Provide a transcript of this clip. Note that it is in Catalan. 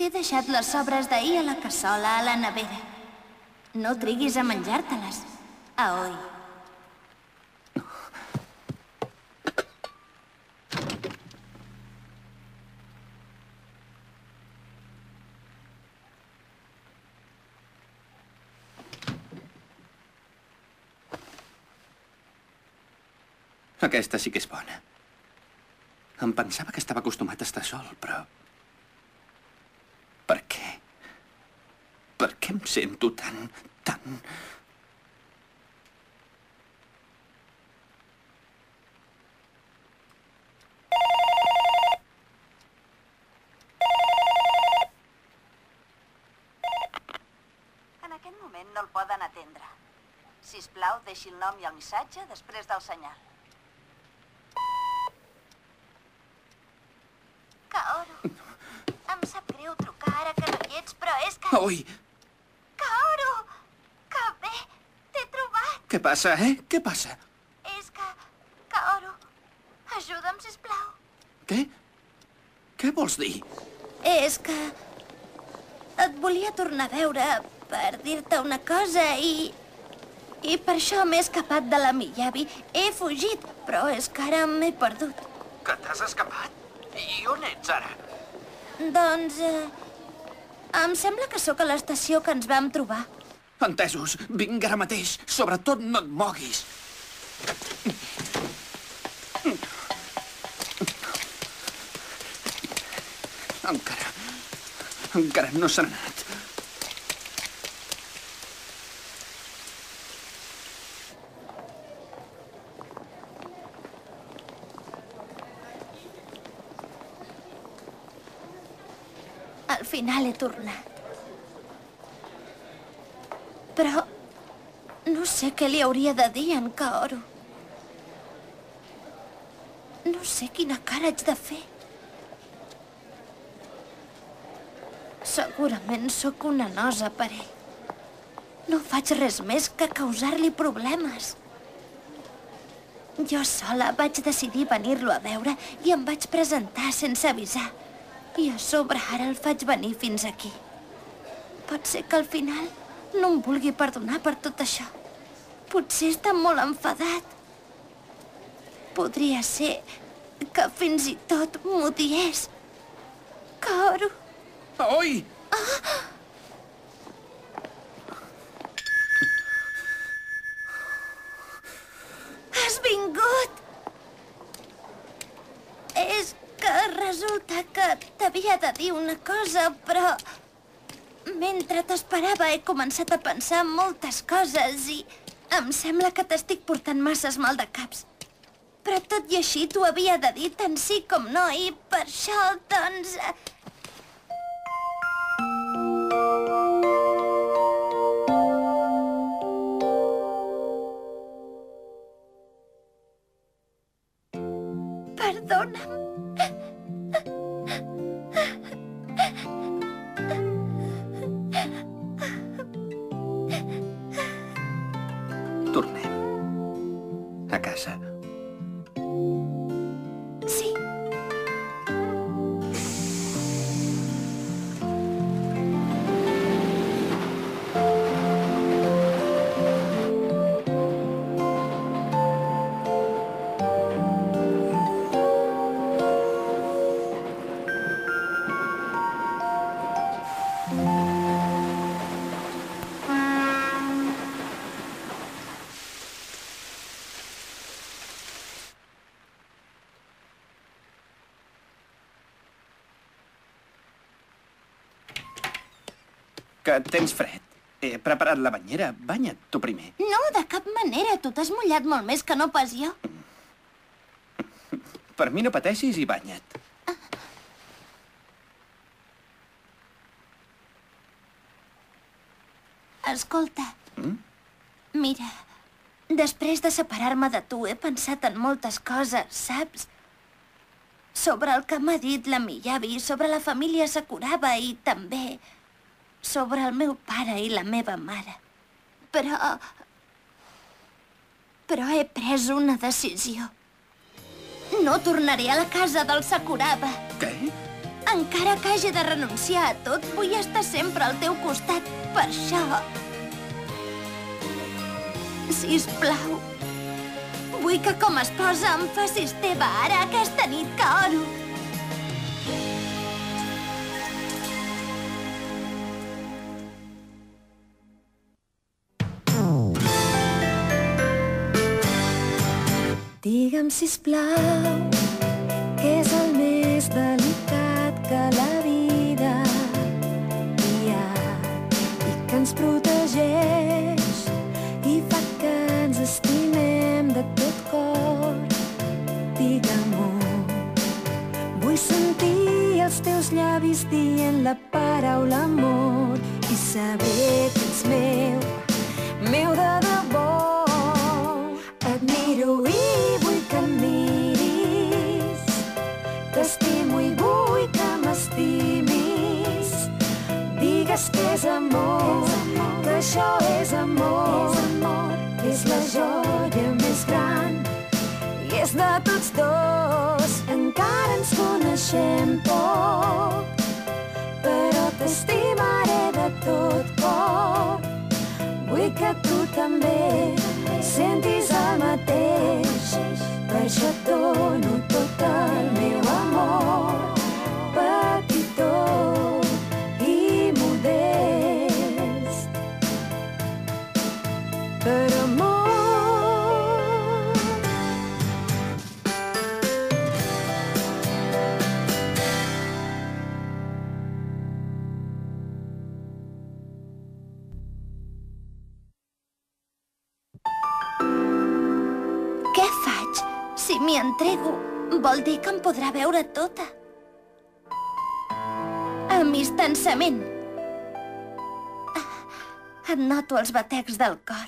T'he deixat les sobres d'ahir a la cassola, a la nevera. No triguis a menjar-te-les. Aoi. Aquesta sí que és bona. Em pensava que estava acostumat a estar sol, però... Per què? Per què em sento tan... En aquest moment no el poden atendre. Sisplau, deixi el nom i el missatge després del senyal. Kaoru, em sap greu trucar ara que no hi ets, però és que... Ui! Kaoru! Que bé! T'he trobat! Què passa, eh? Què passa? És que... Kaoru, ajuda'm, sisplau. Què? Què vols dir? És que... Et volia tornar a veure per dir-te una cosa i per això m'he escapat de la Miyabi. He fugit, però és que ara m'he perdut. Que t'has escapat? I on ets ara? Doncs... em sembla que sóc a l'estació que ens vam trobar. Entesos. Vinc ara mateix. Sobretot no et moguis. Encara no se n'ha anat. Al final he tornat. Però no sé què li hauria de dir a en Kaoru. No sé quina cara haig de fer. Segurament sóc una nosa per ell. No faig res més que causar-li problemes. Jo sola vaig decidir venir-lo a veure i em vaig presentar sense avisar. I a sobre ara el faig venir fins aquí. Pot ser que al final no em vulgui perdonar per tot això. Potser està molt enfadat. Podria ser que fins i tot m'odiés. Kaoru. Oi! Has vingut! És que resulta que t'havia de dir una cosa, però... Mentre t'esperava he començat a pensar en moltes coses i... Em sembla que t'estic portant masses mal de caps. Però tot i així t'ho havia de dir tant sí com no i per això, doncs... Perdona'm. Tornem. A casa. Sí. Que tens fred. He preparat la banyera. Banya't tu primer. No, de cap manera. Tu t'has mullat molt més que no pas jo. Per mi no pateixis i banya't. Escolta. Mira, després de separar-me de tu he pensat en moltes coses, saps? Sobre el que m'ha dit la Miyabi, sobre la família Sakuraba i també sobre el meu pare i la meva mare. Però he pres una decisió. No tornaré a la casa del Sakuraba. Què? Encara que hagi de renunciar a tot, vull estar sempre al teu costat. Per això... Sisplau, vull que com a esposa em facis teva ara aquesta nit que oro. Digue'm, sisplau, què és el més delicat que la vida hi ha i que ens protegeix i fa que ens estimem de tot cor. Digue-m'ho, vull sentir els teus llavis dient la paraula amor i saber que ets meu, meu de debò. Et miro i vull que em miris, t'estimo i vull que m'estimis. Digues que és amor, que això és amor, és la joia més gran i és de tots dos. Encara ens coneixem poc, però t'estimaré de tot cor. Vull que tu també sentis el mateix, per això et dono tot el meu amor, petitó i modest. Per amor. Què faig? Si m'hi entrego, vol dir que em podrà veure tota. Amistançament. Et noto els batecs del cor.